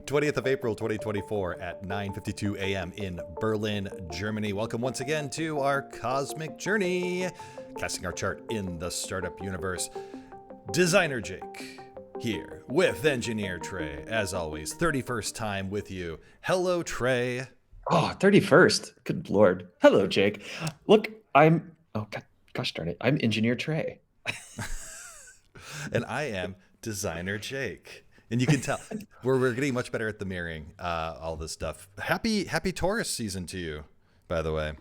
20th of April 2024 at 9:52 a.m. in Berlin, Germany. Welcome once again to our cosmic journey, casting our chart in the startup universe. Designer Jake here with engineer Trey. As always, 31st time with you. Hello, Trey. Oh, 31st. Good Lord. Hello, Jake. Look, gosh darn it. I'm Engineer Trey. And I am Designer Jake. And you can tell we're getting much better at the mirroring all this stuff. Happy Taurus season to you, by the way.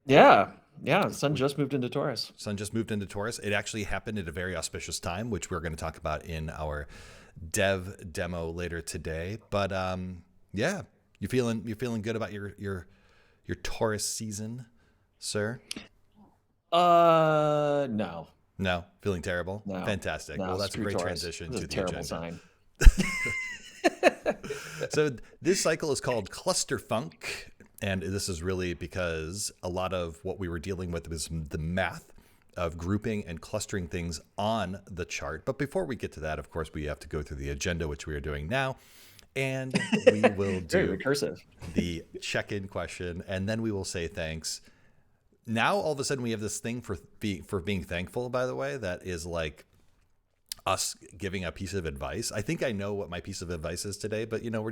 Yeah. The sun just moved into Taurus. Sun just moved into Taurus. It actually happened at a very auspicious time, which we're going to talk about in our dev demo later today. But yeah, you feeling good about your Taurus season, sir? No. No, feeling terrible. No. Fantastic. No, well, that's a great Taurus. transition This is to a the terrible agenda. sign. So this cycle is called cluster funk, and this is really because a lot of what we were dealing with was the math of grouping and clustering things on the chart. But before we get to that, of course, we have to go through the agenda, which we are doing now. And we will do Very recursive. the check-in question, and then we will say thanks. Now, all of a sudden, we have this thing for being thankful, by the way, that is like us giving a piece of advice. I think I know what my piece of advice is today, but we're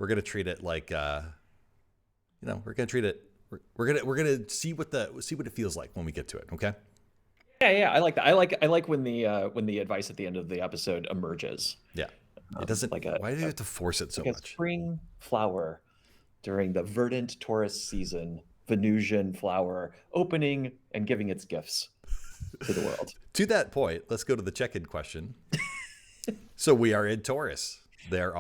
gonna treat it like we're gonna see what it feels like when we get to it. Okay. Yeah, I like that. I like when the advice at the end of the episode emerges. Yeah. It doesn't why do you have to force it so like a much? spring flower during the verdant Taurus season, Venusian flower opening and giving its gifts to the world. To that point, let's go to the check-in question. So we are in Taurus. There's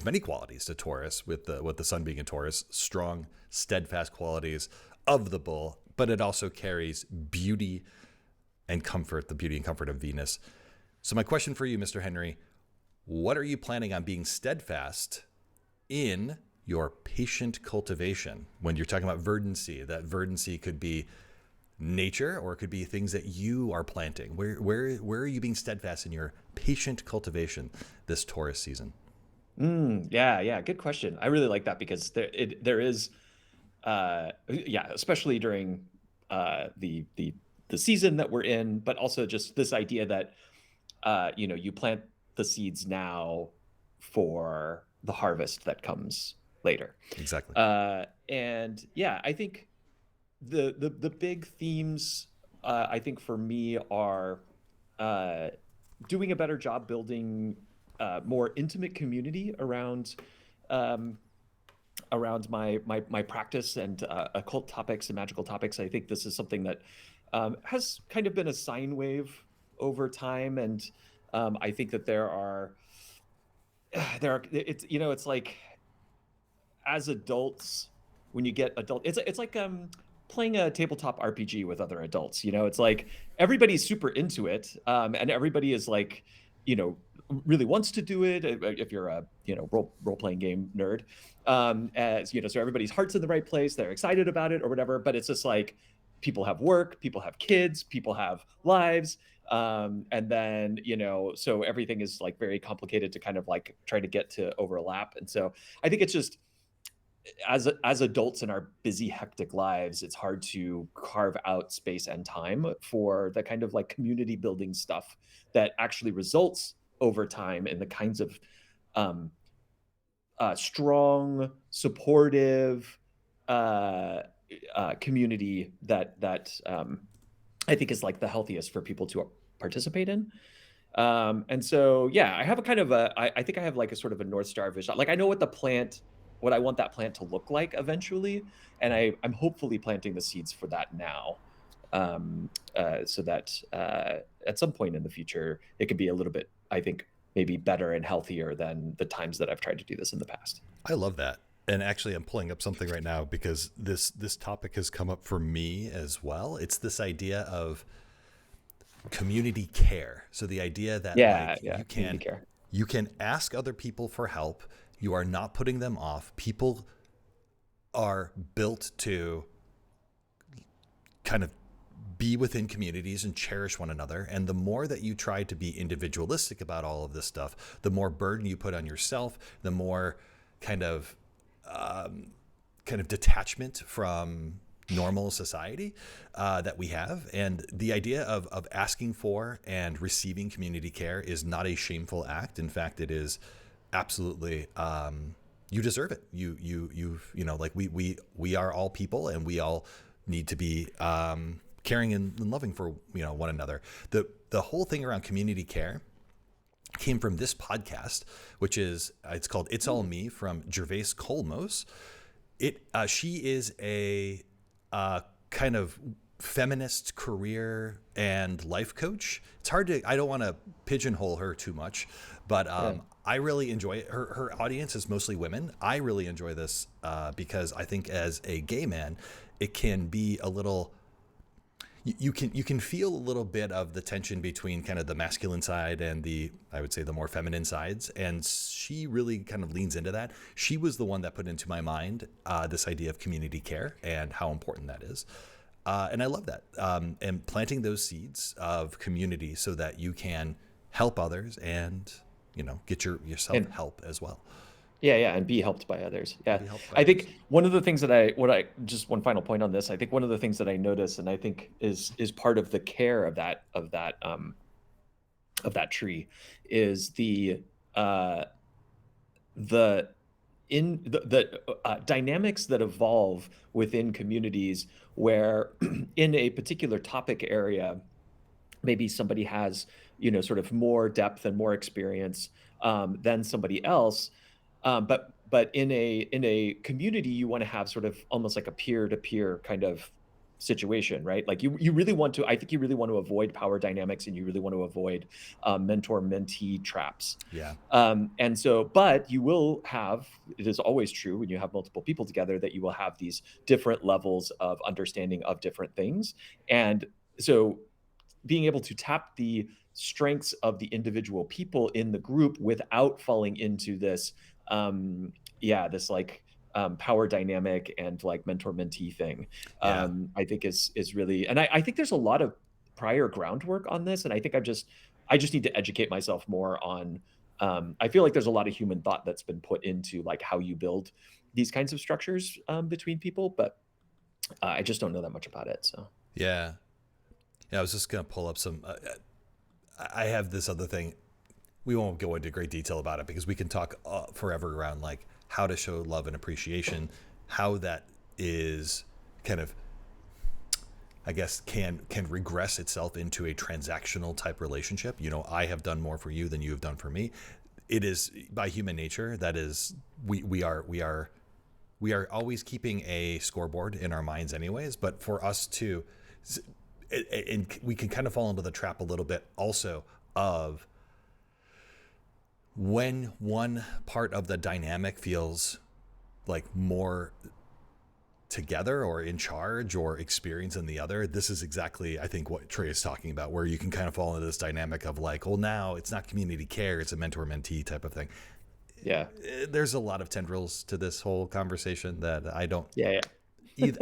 many qualities to Taurus with the sun being in Taurus, strong, steadfast qualities of the bull, but it also carries beauty and comfort, the beauty and comfort of Venus. So my question for you, Mr. Henry, what are you planning on being steadfast in your patient cultivation? When you're talking about verdancy, that verdancy could be nature, or it could be things that you are planting. Where are you being steadfast in your patient cultivation this Taurus season? Yeah, good question. I really like that because there is, especially during the season that we're in, but also just this idea that you plant the seeds now for the harvest that comes later. Exactly. And yeah, I think the big themes, I think for me are doing a better job building more intimate community around my practice and occult topics and magical topics. I think this is something that has kind of been a sine wave over time, and I think that it's like, as adults, when you get adult, it's like playing a tabletop RPG with other adults. It's like everybody's super into it, and everybody is like, really wants to do it. If you're a role playing game nerd, so everybody's heart's in the right place. They're excited about it or whatever. But it's just like people have work, people have kids, people have lives, and then so everything is like very complicated to kind of like try to get to overlap. And so I think it's just, as adults in our busy, hectic lives, it's hard to carve out space and time for the kind of like community building stuff that actually results over time in the kinds of strong, supportive community that I think is like the healthiest for people to participate in. And so, yeah, I have a kind of I think I have like a sort of a North Star vision. Like I know what I want that plant to look like eventually. And I'm hopefully planting the seeds for that now. So that at some point in the future, it could be a little bit, I think, maybe better and healthier than the times that I've tried to do this in the past. I love that. And actually, I'm pulling up something right now because this topic has come up for me as well. It's this idea of community care. So the idea that you can ask other people for help. You are not putting them off. People are built to kind of be within communities and cherish one another. And the more that you try to be individualistic about all of this stuff, the more burden you put on yourself, the more kind of detachment from normal society that we have. And the idea of asking for and receiving community care is not a shameful act. In fact, it is absolutely, you deserve it. Like we are all people, and we all need to be caring and loving for one another. The whole thing around community care came from this podcast, which is it's called "It's All Me" from Gervase Kolmos. She is a kind of feminist career and life coach. It's hard to, I don't want to pigeonhole her too much, but I really enjoy it. Her audience is mostly women. I really enjoy this because I think as a gay man, it can be a little, you can feel a little bit of the tension between kind of the masculine side and I would say the more feminine sides. And she really kind of leans into that. She was the one that put into my mind this idea of community care and how important that is. And I love that. And planting those seeds of community so that you can help others and, get yourself help as well. Yeah, and be helped by others. Yeah, I think one of the things that just one final point on this. I think one of the things that I notice, and I think is part of the care of that tree, is the dynamics that evolve within communities where, in a particular topic area, maybe somebody has sort of more depth and more experience than somebody else. But in a community, you want to have sort of almost like a peer-to-peer kind of situation, right? Like you really want to, I think you really want to avoid power dynamics, and you really want to avoid mentor-mentee traps. Yeah. And so, but you will have, it is always true when you have multiple people together, that you will have these different levels of understanding of different things. And so being able to tap the strengths of the individual people in the group without falling into this power dynamic and like mentor-mentee thing, I think is really, and I think there's a lot of prior groundwork on this, and I think I just need to educate myself more on. I feel like there's a lot of human thought that's been put into like how you build these kinds of structures between people, but I just don't know that much about it. So yeah, I was just gonna pull up some. I have this other thing. We won't go into great detail about it because we can talk forever around like how to show love and appreciation, how that is kind of, I guess, can regress itself into a transactional type relationship. I have done more for you than you have done for me. It is by human nature. That is, we are always keeping a scoreboard in our minds anyways, but for us to, and we can kind of fall into the trap a little bit also of when one part of the dynamic feels like more together or in charge or experienced than the other. This is exactly, I think, what Trey is talking about, where you can kind of fall into this dynamic of like, well, now it's not community care, it's a mentor-mentee type of thing. Yeah. There's a lot of tendrils to this whole conversation that I don't,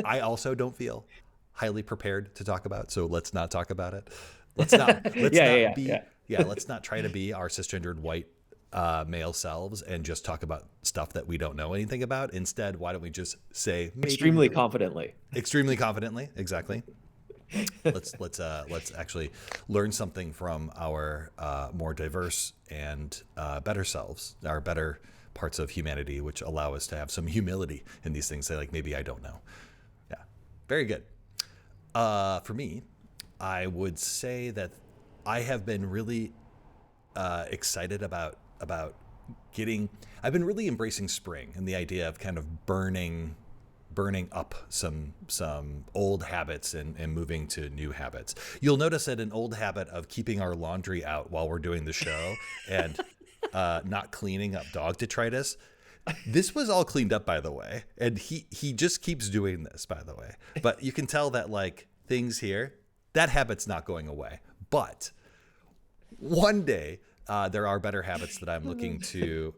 I also don't feel highly prepared to talk about. So let's not talk about it. Let's not try to be our cisgendered white male selves and just talk about stuff that we don't know anything about. Instead, why don't we just say extremely confidently, exactly. let's actually learn something from our more diverse and better selves, our better parts of humanity, which allow us to have some humility in these things. Say like, maybe I don't know. Yeah, very good. For me, I would say that I have been really excited about I've been really embracing spring and the idea of kind of burning up some old habits and moving to new habits. You'll notice that an old habit of keeping our laundry out while we're doing the show and not cleaning up dog detritus. This was all cleaned up, by the way, and he just keeps doing this, by the way. But you can tell that like things here, that habit's not going away. But one day, there are better habits that I'm looking to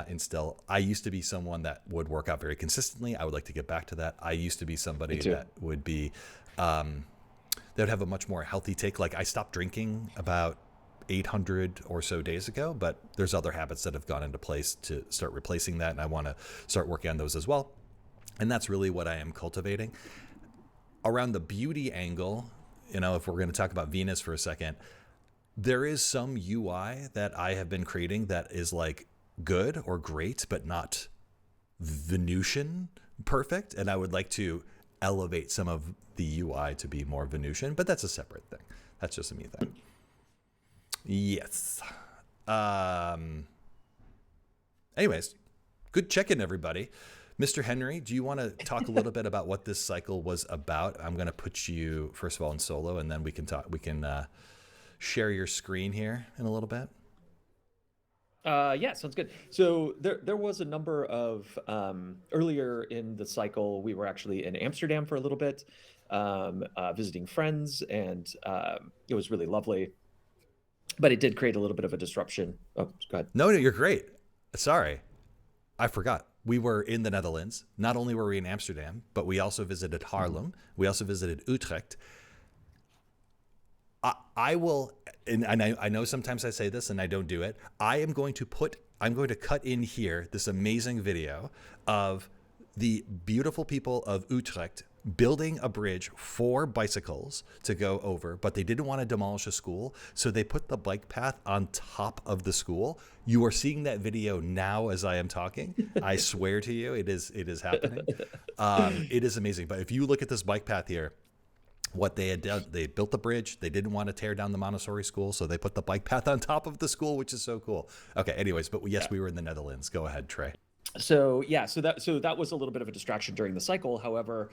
instill. I used to be someone that would work out very consistently. I would like to get back to that. I used to be somebody that would be that that would have a much more healthy take. Like I stopped drinking about 800 or so days ago, but there's other habits that have gone into place to start replacing that. And I want to start working on those as well. And that's really what I am cultivating. Around the beauty angle, if we're going to talk about Venus for a second, there is some UI that I have been creating that is like good or great, but not Venusian perfect. And I would like to elevate some of the UI to be more Venusian, but that's a separate thing. That's just a me thing. Yes. Anyways, good check-in, everybody. Mr. Henry, do you want to talk a little bit about what this cycle was about? I'm going to put you, first of all, in solo, and then we can talk. We can share your screen here in a little bit. Yeah, sounds good. So there was a number of earlier in the cycle, we were actually in Amsterdam for a little bit, visiting friends, and it was really lovely. But it did create a little bit of a disruption. Oh, go ahead. No, you're great. Sorry, I forgot. We were in the Netherlands. Not only were we in Amsterdam, but we also visited Haarlem. We also visited Utrecht. I will, and I know sometimes I say this and I don't do it. I'm going to cut in here this amazing video of the beautiful people of Utrecht building a bridge for bicycles to go over, but they didn't want to demolish a school, so they put the bike path on top of the school. You are seeing that video now as I am talking. I swear to you, it is happening. It is amazing. But if you look at this bike path here, what they had done, they built the bridge. They didn't want to tear down the Montessori school, so they put the bike path on top of the school, which is so cool. Okay, anyways, but yes, we were in the Netherlands. Go ahead, Trey. So that was a little bit of a distraction during the cycle. However,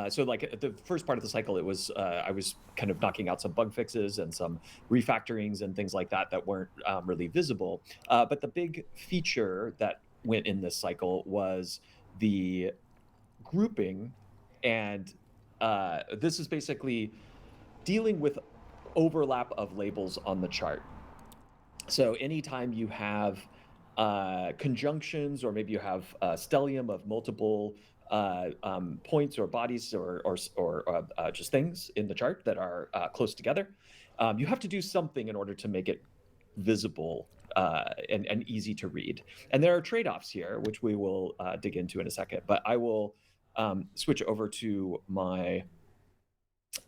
so like the first part of the cycle, it was I was kind of knocking out some bug fixes and some refactorings and things like that weren't really visible. But the big feature that went in this cycle was the grouping, and this is basically dealing with overlap of labels on the chart. So anytime you have conjunctions, or maybe you have stellium of multiple points or bodies or just things in the chart that are close together, you have to do something in order to make it visible and easy to read. And there are trade-offs here, which we will dig into in a second. But I will switch over to my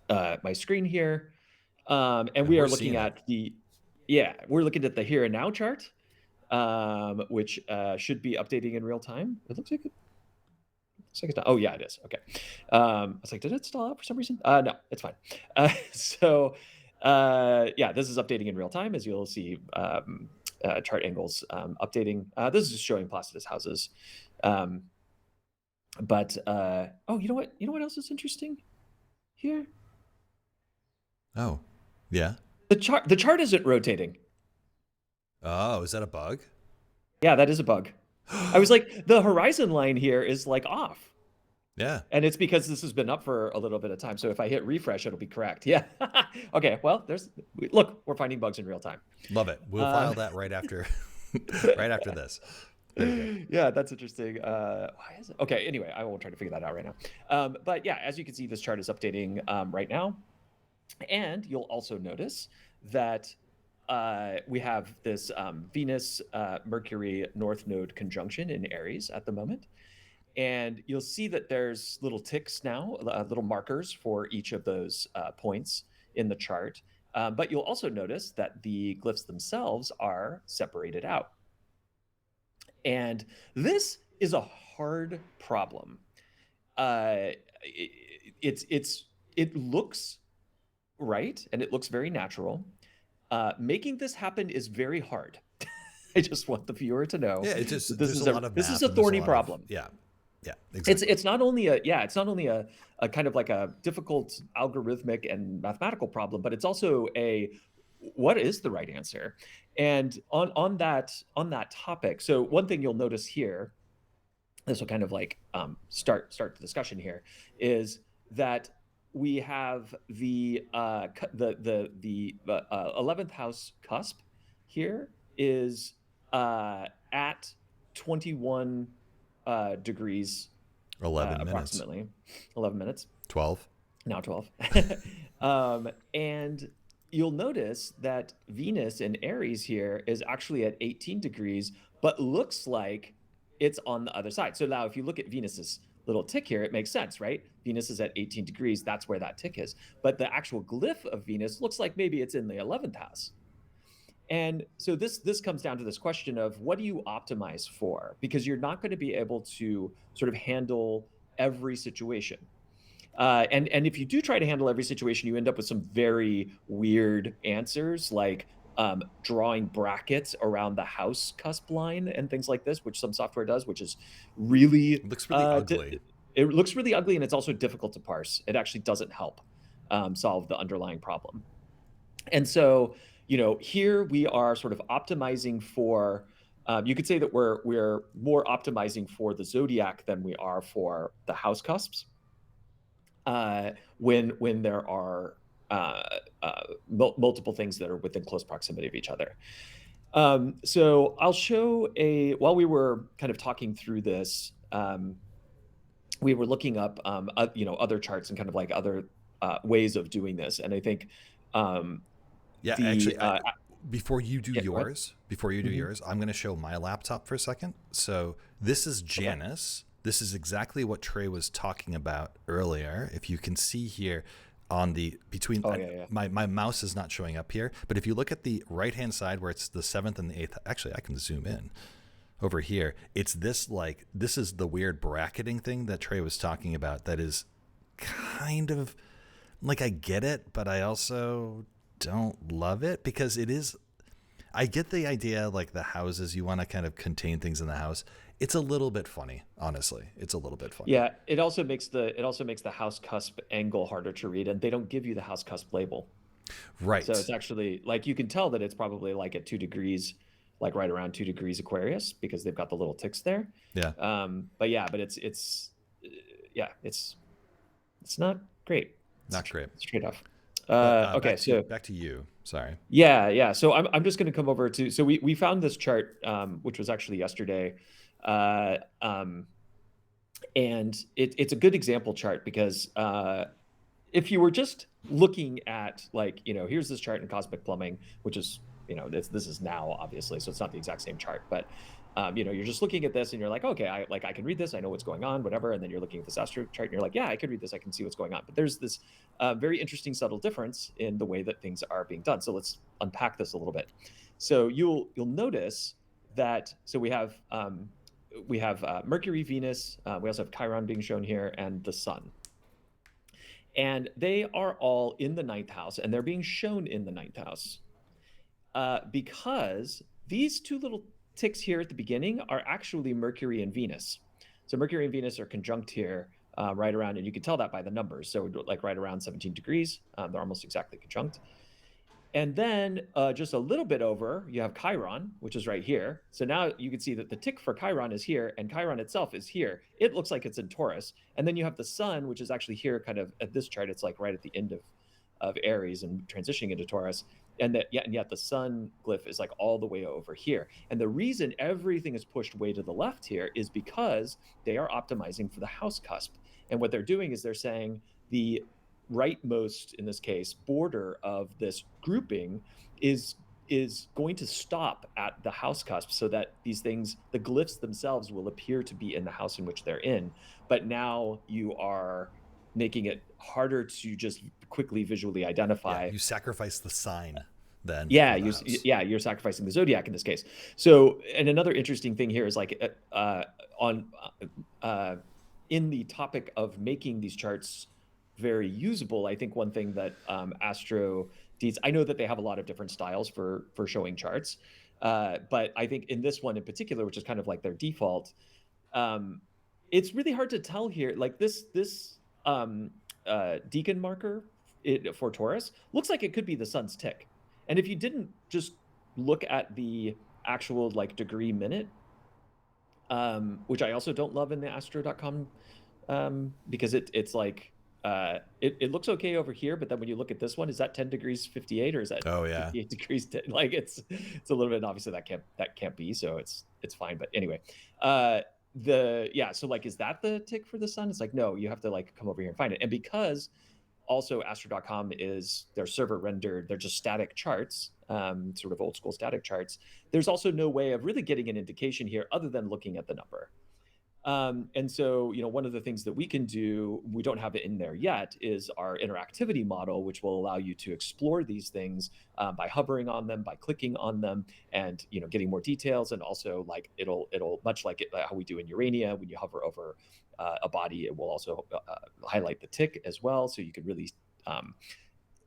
my screen here, and we are looking at we're looking at the here and now chart. Which should be updating in real time. It looks like it's not. Oh yeah, it is. Okay. I was like, did it stall out for some reason? No, it's fine. Yeah, this is updating in real time, as you'll see chart angles updating. This is just showing Placidus houses. But oh, you know what? You know what else is interesting here? Oh, yeah. The chart isn't rotating. Oh, is that a bug? Yeah, that is a bug. I was like, the horizon line here is like off. Yeah. And it's because this has been up for a little bit of time. So if I hit refresh, it'll be correct. Yeah. Okay. Well, look, we're finding bugs in real time. Love it. We'll file that right after this. Yeah, that's interesting. Why is it? Okay. Anyway, I won't try to figure that out right now. But yeah, as you can see, this chart is updating right now. And you'll also notice that we have this Venus Mercury North Node conjunction in Aries at the moment. And you'll see that there's little ticks now, little markers for each of those points in the chart. But you'll also notice that the glyphs themselves are separated out. And this is a hard problem. It looks right, and it looks very natural. Making this happen is very hard. I just want the viewer to know. Yeah, it's just this is a thorny problem. Yeah, exactly. It's not only a kind of like a difficult algorithmic and mathematical problem, but it's also what is the right answer? And on that topic, so one thing you'll notice here, this will kind of like start the discussion here, is that we have the 11th house cusp here is at 21 degrees 11 minutes approximately 11 minutes 12 now 12 And you'll notice that Venus in Aries here is actually at 18 degrees, but looks like it's on the other side. So now if you look at Venus's little tick here, it makes sense, right? Venus is at 18 degrees. That's where that tick is. But the actual glyph of Venus looks like maybe it's in the 11th house. And so this comes down to this question of what do you optimize for? Because you're not going to be able to sort of handle every situation. And if you do try to handle every situation, you end up with some very weird answers, like drawing brackets around the house cusp line and things like this, which some software does, which is really It looks really ugly. it looks really ugly, and it's also difficult to parse. It actually doesn't help solve the underlying problem. And so, here we are sort of optimizing for. You could say that we're more optimizing for the zodiac than we are for the house cusps. When there are multiple things that are within close proximity of each other. So I'll show while we were kind of talking through this, we were looking up, other charts and kind of like other ways of doing this. And I think Yeah, the actually, before you do yeah, go ahead. yours, I'm going to show my laptop for a second. So this is Okay. Janus. This is exactly what Trey was talking about earlier. If you can see here on the between, Oh yeah. my mouse is not showing up here, but if you look at the right hand side where it's the 7th and the 8th, actually I can zoom in over here. It's this is the weird bracketing thing that Trey was talking about. That is kind of like, I get it, but I also don't love it because it is. I get the idea, like the houses, you want to kind of contain things in the house. It's a little bit funny, honestly. It's a little bit funny. Yeah, it also makes the house cusp angle harder to read, and they don't give you the house cusp label. So Right. it's actually like you can tell that it's probably like at 2 degrees, like right around 2 degrees Aquarius, because they've got the little ticks there. Yeah. But yeah, it's not great. Not great. It's trade-off. But Okay, so back to you. Sorry. yeah. So I'm just going to come over to. So we found this chart, which was actually yesterday, uh, um, and it's a good example chart because if you were just looking at like here's this chart in cosmic plumbing, which is this is now obviously, so it's not the exact same chart, but you're just looking at this and you're like, okay, I can read this, I know what's going on, whatever, and then you're looking at this astro chart and you're like, yeah, I can read this, I can see what's going on. But there's this very interesting subtle difference in the way that things are being done. So let's unpack this a little bit. So you'll notice that we have Mercury, Venus, we also have Chiron being shown here, and the Sun. And they are all in the 9th house, and they're being shown in the 9th house because these two little ticks here at the beginning are actually Mercury and Venus. So Mercury and Venus are conjunct here right around, and you can tell that by the numbers. So like right around 17 degrees, they're almost exactly conjunct. And then just a little bit over, you have Chiron, which is right here. So now you can see that the tick for Chiron is here, and Chiron itself is here. It looks like it's in Taurus. And then you have the Sun, which is actually here kind of at this chart. It's like right at the end of Aries and transitioning into Taurus. And yet the Sun glyph is like all the way over here. And the reason everything is pushed way to the left here is because they are optimizing for the house cusp. And what they're doing is they're saying the rightmost, in this case, border of this grouping is going to stop at the house cusp, so that these things, the glyphs themselves, will appear to be in the house in which they're in. But now you are making it harder to just quickly visually identify. Yeah, you sacrifice the sign then. Yeah, you're sacrificing the zodiac in this case. So, and another interesting thing here is like in the topic of making these charts very usable, I think one thing that Astro needs, I know that they have a lot of different styles for showing charts, but I think in this one in particular, which is kind of like their default, it's really hard to tell here. Like this deacon marker for Taurus looks like it could be the Sun's tick. And if you didn't just look at the actual like degree minute, which I also don't love in the astro.com, because it's like, it looks okay over here, but then when you look at this one, is that 10 degrees 58 or is that 58 degrees 10? Like it's a little bit, and obviously that can't be, so it's fine. But anyway, so like, is that the tick for the Sun? It's like, no, you have to like come over here and find it. And because also astro.com is their server rendered, they're just static charts, sort of old school static charts. There's also no way of really getting an indication here other than looking at the number. And so, one of the things that we can do, we don't have it in there yet, is our interactivity model, which will allow you to explore these things by hovering on them, by clicking on them, and getting more details. And also, like it'll much like how we do in Urania, when you hover over a body, it will also highlight the tick as well, so you could really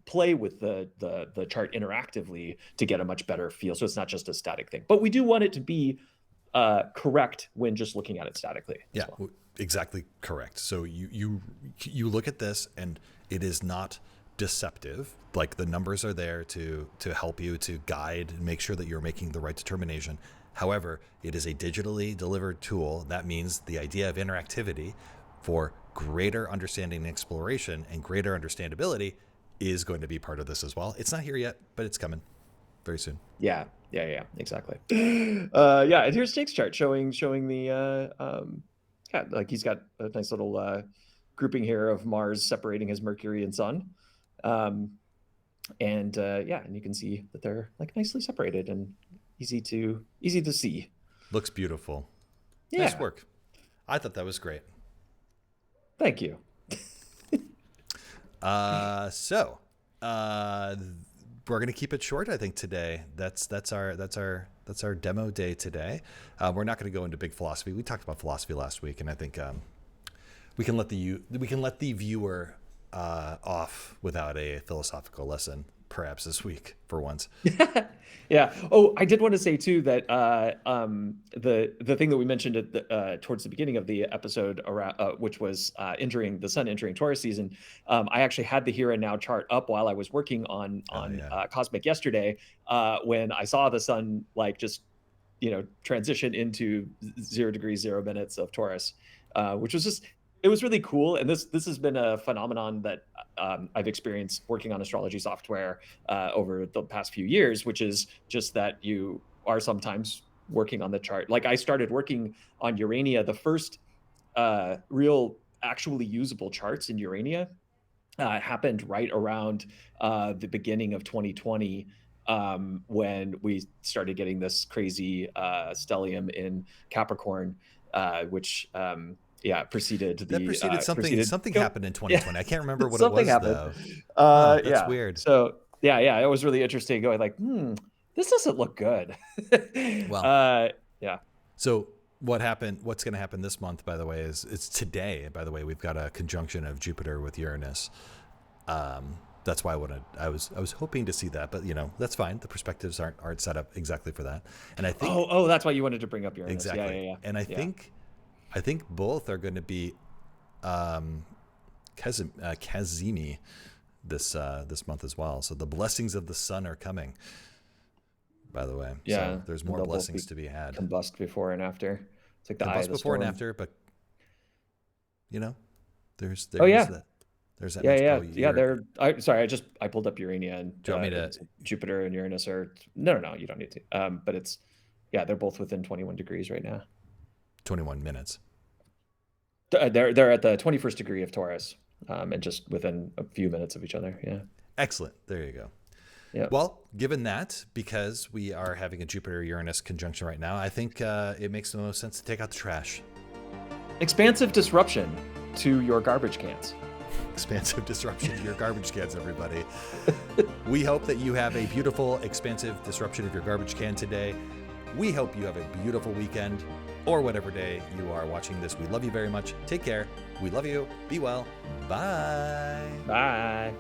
play with the chart interactively to get a much better feel. So it's not just a static thing, but we do want it to be correct when just looking at it statically. Yeah, well. Exactly correct. So you look at this and it is not deceptive. Like the numbers are there to help you, to guide and make sure that you're making the right determination. However, it is a digitally delivered tool. That means the idea of interactivity for greater understanding and exploration and greater understandability is going to be part of this as well. It's not here yet, but it's coming very soon. Yeah, exactly. And here's Jake's chart showing the like he's got a nice little grouping here of Mars separating his Mercury and Sun, and you can see that they're like nicely separated and easy to see. Looks beautiful. Yeah. Nice work. I thought that was great. Thank you. We're gonna keep it short, I think, today. That's our demo day today. We're not gonna go into big philosophy. We talked about philosophy last week, and I think we can let the viewer off without a philosophical lesson, perhaps this week for once. Yeah. Oh, I did want to say too that the thing that we mentioned at towards the beginning of the episode around which was the sun entering Taurus season. I actually had the here and now chart up while I was working on Cosmic yesterday, when I saw the sun like just transition into 0 degrees 0 minutes of Taurus, which was just. It was really cool, and this has been a phenomenon that I've experienced working on astrology software over the past few years, which is just that you are sometimes working on the chart. Like I started working on Urania, the first real actually usable charts in Urania happened right around the beginning of 2020, when we started getting this crazy stellium in Capricorn, which preceded something happened in 2020. Yeah. I can't remember what something it was happened. Though. That's weird. So it was really interesting going like, this doesn't look good. Well, so what's going to happen this month, by the way, is it's today. By the way, we've got a conjunction of Jupiter with Uranus. That's why I was hoping to see that, but that's fine. The perspectives aren't set up exactly for that. And I think that's why you wanted to bring up Uranus. Exactly. Yeah. And I think both are going to be Kazimi this month as well. So the blessings of the sun are coming, by the way. Yeah. So there's more blessings to be had. Combust before and after. It's like the combust eye of the before storm. And after, but there's that. I pulled up Urania, and do you want me to? Jupiter and Uranus are no, you don't need to. But it's they're both within 21 degrees right now. 21 minutes. They're at the 21st degree of Taurus, and just within a few minutes of each other. Yeah. Excellent. There you go. Yeah. Well, given that, because we are having a Jupiter-Uranus conjunction right now, I think it makes the most sense to take out the trash. Expansive disruption to your garbage cans. Expansive disruption to your garbage cans, everybody. We hope that you have a beautiful, expansive disruption of your garbage can today. We hope you have a beautiful weekend, or whatever day you are watching this. We love you very much. Take care. We love you. Be well. Bye. Bye.